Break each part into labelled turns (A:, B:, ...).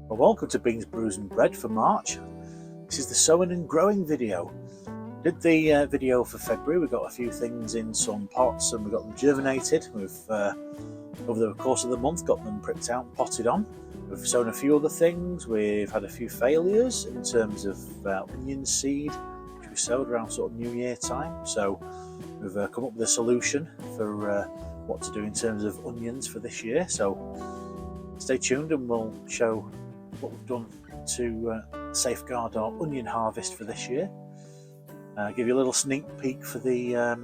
A: Well, welcome to Beans, Brews and Bread for March. This is the sowing and growing video. Did the video for February. We got a few things in some pots and we got them germinated. We've over the course of the month got them pricked out and potted on. We've sown a few other things. We've had a few failures in terms of onion seed, which we sowed around sort of New Year time. So we've come up with a solution for what to do in terms of onions for this year. So stay tuned and we'll show what we've done to safeguard our onion harvest for this year. Give you a little sneak peek for the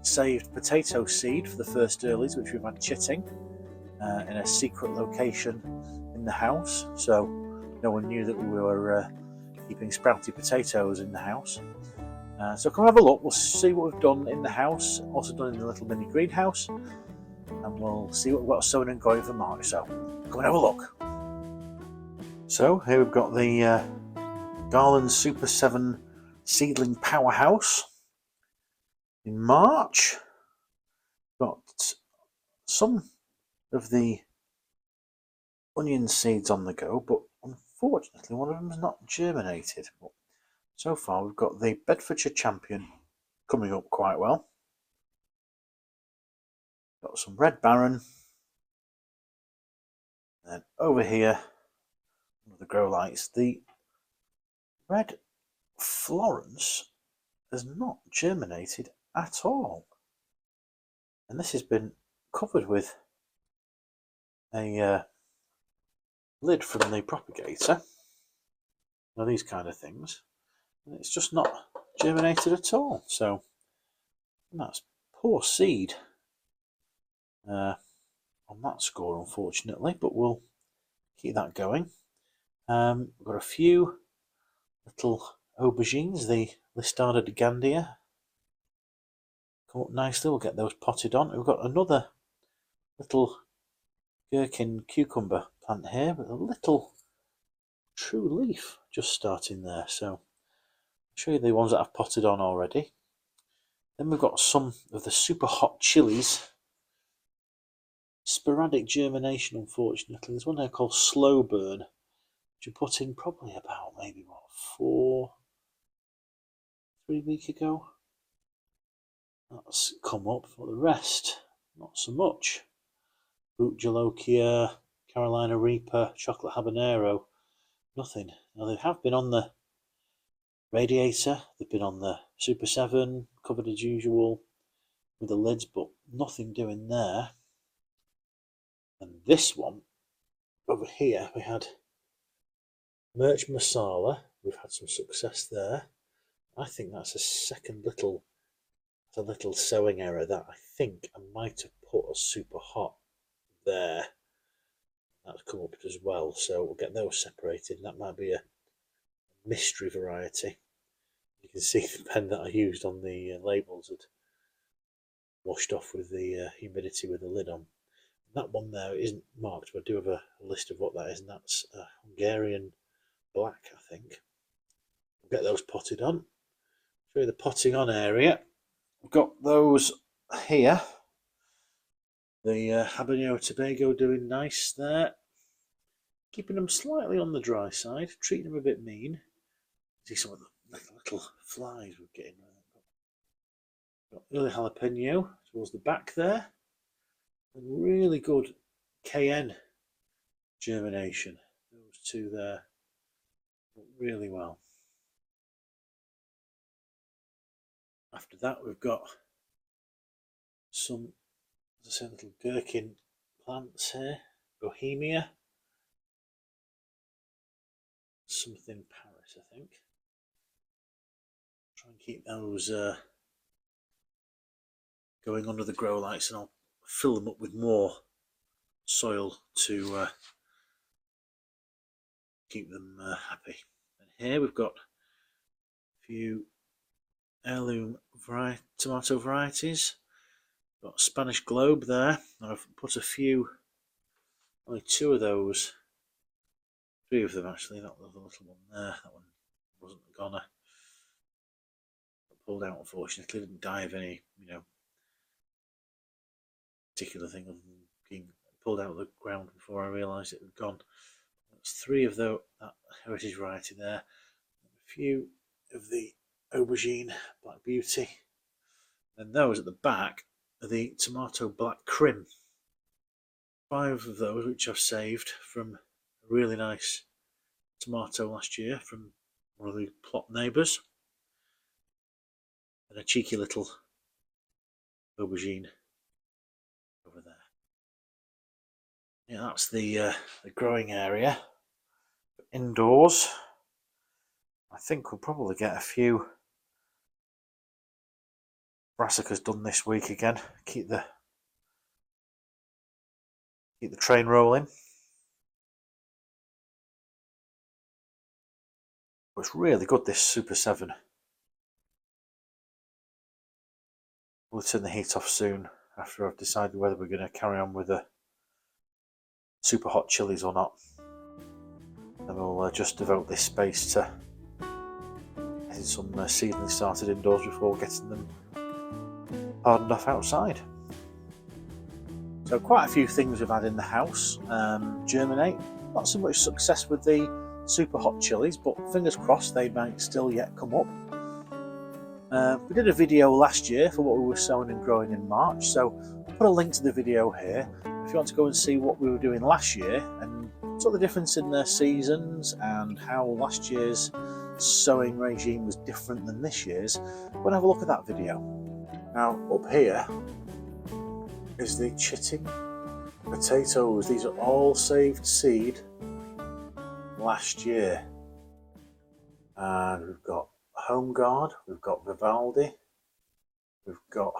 A: saved potato seed for the first earlies, which we've had chitting in a secret location in the house, so no one knew that we were keeping sprouty potatoes in the house. So come have a look. We'll see what we've done in the house, also done in the little mini greenhouse, and we'll see what we've got sown and growing for March. So come and have a look. So here we've got the Garland Super 7 Seedling Powerhouse. In March, got some of the onion seeds on the go, but unfortunately one of them is not germinated. But so far we've got the Bedfordshire Champion coming up quite well. Got some Red Baron, and over here the grow lights, the Red Florence has not germinated at all, and this has been covered with a lid from the propagator. Now these kind of things, and it's just not germinated at all. So that's poor seed on that score, unfortunately, but we'll keep that going. We've got a few little aubergines, the Listada de Gandia, come up nicely. We'll get those potted on. We've got another little gherkin cucumber plant here with a little true leaf just starting there. So I'll show you the ones that I've potted on already. Then we've got some of the super hot chillies. Sporadic germination, unfortunately. There's one there called Slow Burn, which I put in probably about maybe 3 weeks ago. That's come up. For the rest, not so much. Boot Jalokia, Carolina Reaper, Chocolate Habanero, nothing. Now they have been on the radiator, they've been on the Super 7, covered as usual with the lids, but nothing doing there. And this one over here, we had Merch Masala. We've had some success there. I think that's a little sowing error that I think I might have put a super hot there. That's come up as well, so we'll get those separated. That might be a mystery variety. You can see the pen that I used on the labels had washed off with the humidity with the lid on. That one there isn't marked, but I do have a list of what that is, and that's Hungarian Black, I think. We'll get those potted on. Show you the potting on area. We've got those here. The Habanero Tobago doing nice there. Keeping them slightly on the dry side, treating them a bit mean. See some of the little flies we're getting. Got early jalapeno towards the back there. And really good cayenne germination. Those two there work really well. After that, we've got some, as I said, little gherkin plants here. Bohemia. Something Paris, I think. Try and keep those going under the grow lights, and I'll fill them up with more soil to keep them happy. And here we've got a few heirloom tomato varieties. Got Spanish Globe there. I've put a few, only 2 of those, 3 of them actually, not the little one there. That one wasn't a goner. Pulled out, unfortunately. Didn't die of any, particular thing other than being pulled out of the ground before I realised it had gone. That's 3 of that heritage variety there. A few of the aubergine Black Beauty. And those at the back are the tomato Black Crim. 5 of those which I've saved from a really nice tomato last year from one of the plot neighbours. And a cheeky little aubergine over there. Yeah, that's the growing area. Indoors, I think we'll probably get a few brassicas done this week again. Keep the train rolling. But it's really good, this Super 7. We'll turn the heat off soon after I've decided whether we're going to carry on with the super hot chillies or not. Then we'll just devote this space to getting some seedlings started indoors before getting them hardened off outside. So quite a few things we've had in the house germinate. Not so much success with the super hot chillies, but fingers crossed they might still yet come up. We did a video last year for what we were sowing and growing in March, so I'll put a link to the video here if you want to go and see what we were doing last year and sort of the difference in their seasons and how last year's sowing regime was different than this year's. Go and have a look at that video. Now up here is the chitting potatoes. These are all saved seed last year, and we've got Home Guard, we've got Vivaldi, we've got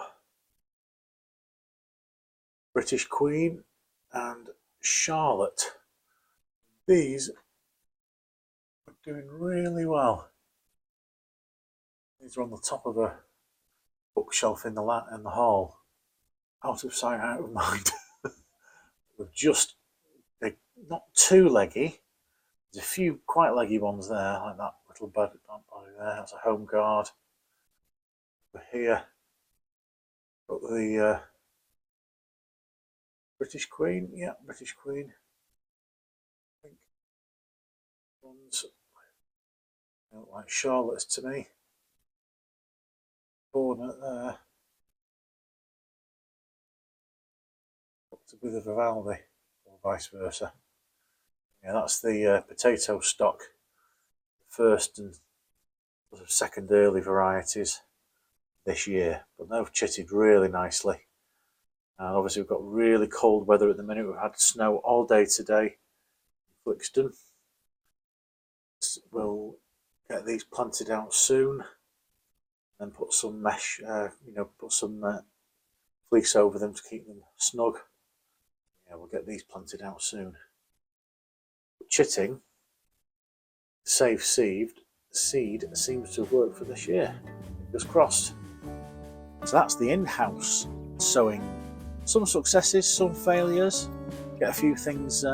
A: British Queen and Charlotte. These are doing really well. These are on the top of a bookshelf in the hall. Out of sight, out of mind. They're not too leggy. There's a few quite leggy ones there, like that little bud there. That's a Home Guard. Over here, got the British Queen. Yeah, British Queen. I think ones look like Charlotte's to me. Born there. With a Vivaldi, or vice versa. Yeah, that's the potato stock, first and second early varieties this year, but they've chitted really nicely. And obviously we've got really cold weather at the minute. We've had snow all day today in Flixton. We'll get these planted out soon and put some mesh, put some fleece over them to keep them snug. Yeah, we'll get these planted out soon. Chitting, save seed seems to have worked for this year. Fingers crossed. So that's the in-house sowing. Some successes, some failures. Get a few things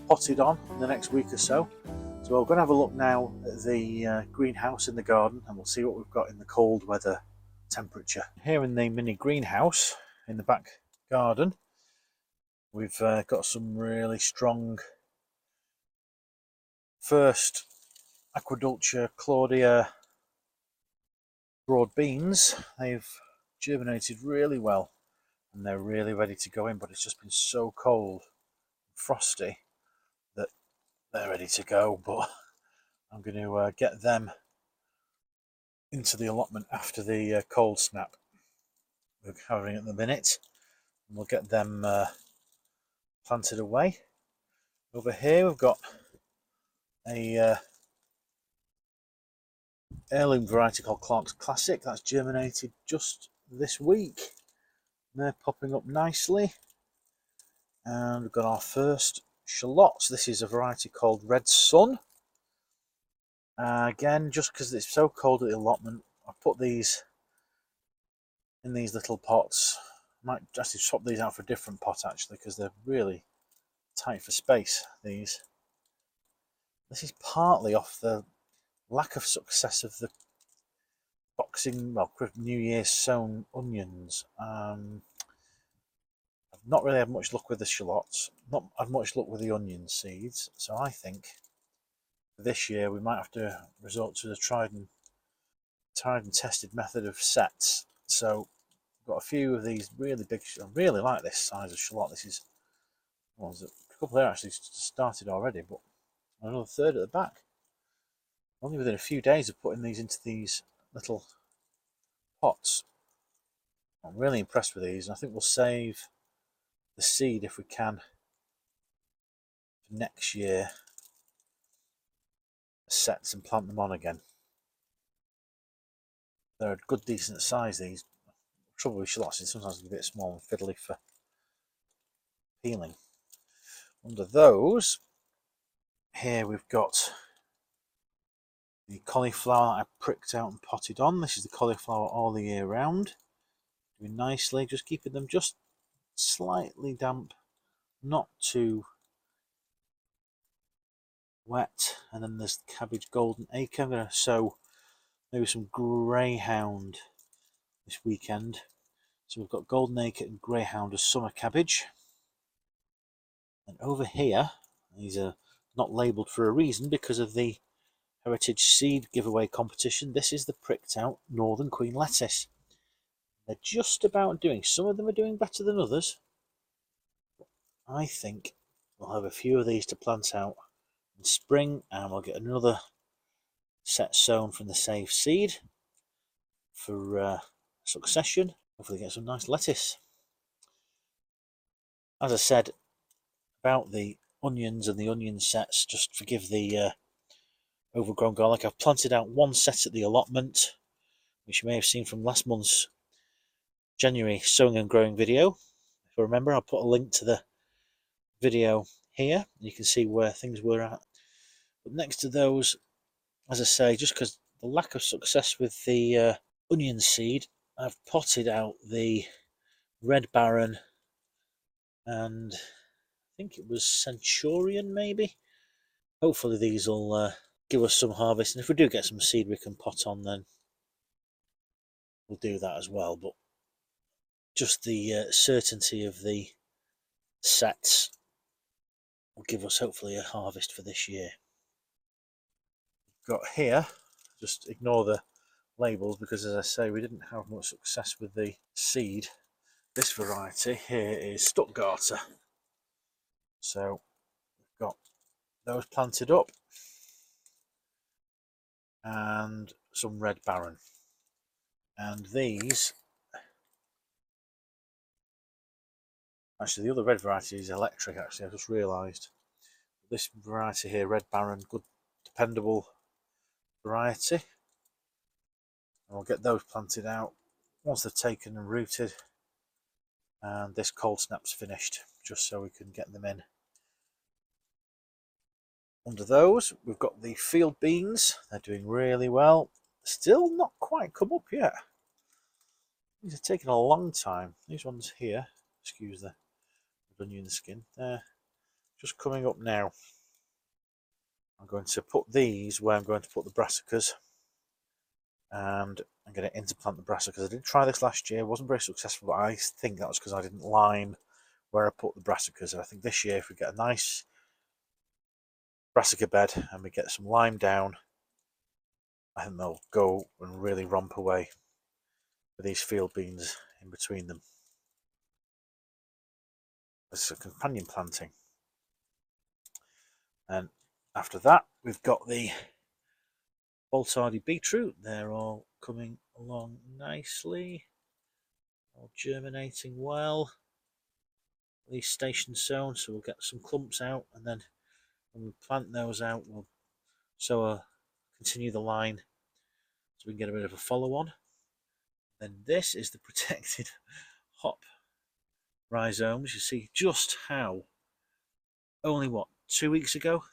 A: potted on in the next week or so. So we're going to have a look now at the greenhouse in the garden, and we'll see what we've got in the cold weather temperature. Here in the mini greenhouse in the back garden, we've got some really strong first Aquaculture Claudia broad beans. They've germinated really well and they're really ready to go in, but it's just been so cold and frosty that they're ready to go. But I'm going to get them into the allotment after the cold snap we're having at the minute, and we'll get them planted away. Over here we've got a heirloom variety called Clark's Classic. That's germinated just this week. They're popping up nicely. And we've got our first shallots. This is a variety called Red Sun. Again, just because it's so cold at the allotment, I've put these in these little pots. I might actually swap these out for a different pot actually, because they're really tight for space, these. This is partly off the lack of success of the New Year's sown onions. I've not really had much luck with the shallots, not had much luck with the onion seeds, so I think this year we might have to resort to the tried and tested method of sets. So got a few of these really big. I really like this size of shallot. This is a couple there actually started already, but another third at the back. Only within a few days of putting these into these little pots. I'm really impressed with these, and I think we'll save the seed if we can for next year. Sets and plant them on again. They're a good decent size, these. Trouble with shallots is sometimes they're a bit small and fiddly for peeling. Under those, here we've got the cauliflower I pricked out and potted on. This is the cauliflower all the year round. Doing nicely, just keeping them just slightly damp, not too wet. And then there's the cabbage golden acre. I'm going to sow maybe some greyhound this weekend. So we've got golden acre and greyhound as summer cabbage. And over here, these are not labelled for a reason because of the Heritage Seed giveaway competition. This is the pricked out Northern Queen lettuce. They're just about doing, some of them are doing better than others. I think we'll have a few of these to plant out in spring, and we'll get another set sown from the Save Seed for succession. Hopefully get some nice lettuce. As I said about the onions and the onion sets, just forgive the overgrown garlic. I've planted out one set at the allotment, which you may have seen from last month's January sowing and growing video. If I remember, I'll put a link to the video here. You can see where things were at. But next to those, as I say, just because the lack of success with the onion seed, I've potted out the Red Baron and I think it was Centurion maybe. Hopefully these will give us some harvest, and if we do get some seed we can pot on, then we'll do that as well. But just the certainty of the sets will give us hopefully a harvest for this year. Got here, just ignore the labels because, as I say, we didn't have much success with the seed. This variety here is Stuttgarter. So we've got those planted up and some Red Baron. And these, actually the other red variety is electric actually, I just realised. This variety here, Red Baron, good dependable variety. And we'll get those planted out once they're taken and rooted. And this cold snap's finished, just so we can get them in. Under those, we've got the field beans. They're doing really well. Still not quite come up yet. These are taking a long time. These ones here, excuse the onion skin, they're just coming up now. I'm going to put these where I'm going to put the brassicas, and I'm going to interplant the brassicas. I did try this last year, wasn't very successful, but I think that was because I didn't lime where I put the brassicas. I think this year, if we get a nice brassica bed and we get some lime down, I think they'll go and really romp away with these field beans in between them. It's a companion planting. And after that, we've got the Baltardy beetroot. They're all coming along nicely, all germinating well. These station sown, so we'll get some clumps out, and then when we plant those out, we'll continue the line so we can get a bit of a follow on. Then this is the protected hop rhizomes. You see just how only 3 weeks ago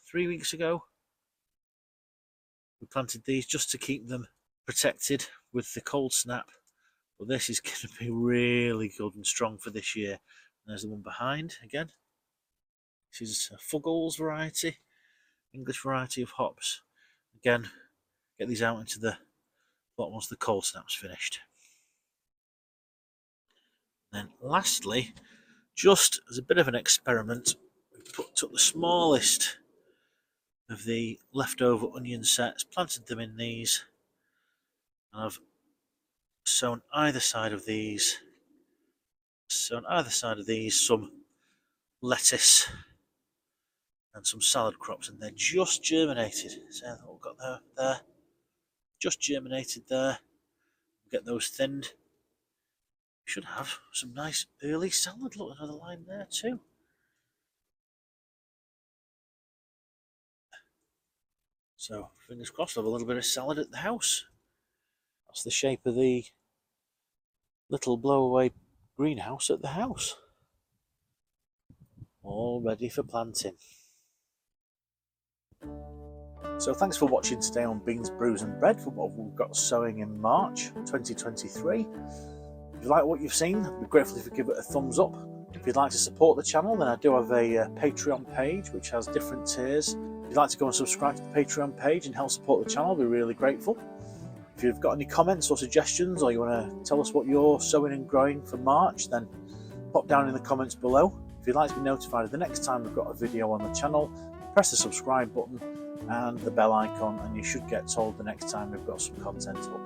A: we planted these just to keep them protected with the cold snap. But this is going to be really good and strong for this year. And there's the one behind again. This is a Fuggles variety, English variety of hops. Again, get these out into the plot once the cold snap's finished. Then lastly, just as a bit of an experiment, we took the smallest of the leftover onion sets, planted them in these, and I've sown either side of these some lettuce and some salad crops, and they're just germinated. So what we've got there, just germinated there. Get those thinned. We should have some nice early salad. Look, another line there too. So fingers crossed, I'll have a little bit of salad at the house. That's the shape of the little blow-away greenhouse at the house. All ready for planting. So thanks for watching today on Beans, Brews and Bread for what we've got sowing in March 2023. If you like what you've seen, I'd be grateful if you give it a thumbs up. If you'd like to support the channel, then I do have a Patreon page which has different tiers. If you'd like to go and subscribe to the Patreon page and help support the channel, I'll be really grateful. If you've got any comments or suggestions, or you want to tell us what you're sowing and growing for March, then pop down in the comments below. If you'd like to be notified of the next time we've got a video on the channel, press the subscribe button and the bell icon, and you should get told the next time we've got some content up.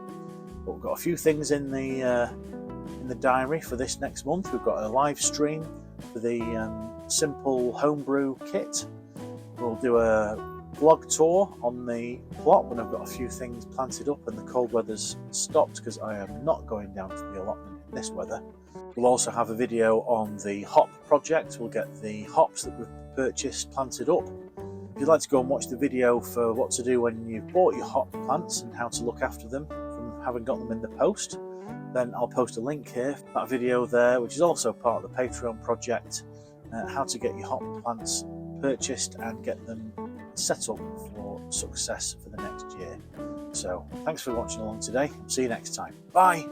A: But we've got a few things in the diary for this next month. We've got a live stream for the simple homebrew kit. We'll do a vlog tour on the plot when I've got a few things planted up and the cold weather's stopped, because I am not going down to the allotment in this weather. We'll also have a video on the hop project. We'll get the hops that we've purchased planted up. If you'd like to go and watch the video for what to do when you've bought your hop plants and how to look after them from having got them in the post, then I'll post a link here for that video there, which is also part of the Patreon project, how to get your hop plants purchased and get them set up for success for the next year. So thanks for watching along today. See you next time. Bye.